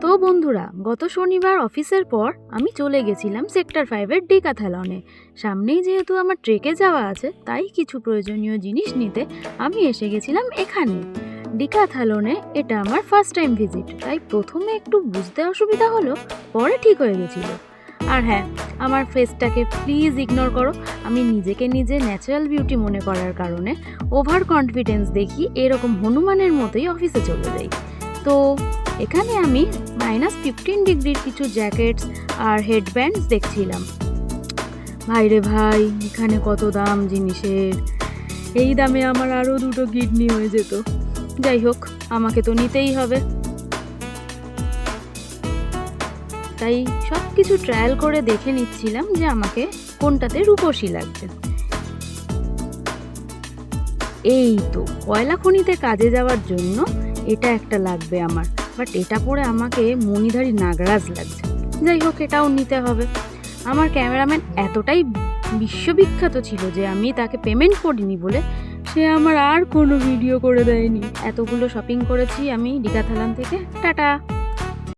তো বন্ধুরা, গত শনিবার অফিসের পর আমি চলে গেছিলাম সেক্টর 5-এর ডিকাথলনে। সামনেই যেহেতু আমার ট্রেকে যাওয়া আছে, তাই কিছু প্রয়োজনীয় জিনিস নিতে আমি এসে গেছিলাম এখানে ডিকাথলনে। এটা আমার ফার্স্ট টাইম ভিজিট, তাই প্রথমে একটু বুঝতে অসুবিধা হলো, পরে ঠিক হয়ে গেছিল। আর হ্যাঁ, আমার ফেসটাকে প্লিজ ইগনোর করো। আমি নিজেকে নিজে ন্যাচারাল বিউটি মনে করার কারণে ওভার কনফিডেন্স দেখি এরকম হনুমানের মতোই অফিসে চলে যাই। তো এখানে আমি -15 ডিগ্রির কিছু জ্যাকেটস আর হেডব্যান্ডস দেখছিলাম। ভাই রে ভাই, এখানে কত দাম জিনিসের! এই দামে আমার আরও দুটো কিডনি হয়ে যেত। যাই হোক, আমাকে তো নিতেই হবে। তাই সব কিছু ট্রায়াল করে দেখে নিচ্ছিলাম যে আমাকে কোনটাতে রূপসী লাগছে। এই তো, কয়লা খনিতে কাজে যাওয়ার জন্য এটা একটা লাগবে আমার, বাট এটা পরে আমাকে মণিধারী নাগরাজ লাগছে। যাই হোক, এটাও নিতে হবে। আমার ক্যামেরাম্যান এতটাই বিশ্ববিখ্যাত ছিল যে আমি তাকে পেমেন্ট করিনি বলে সে আমার আর কোনো ভিডিও করে দেয়নি। এতগুলো শপিং করেছি আমি ডিকাথলন থেকে। টাটা।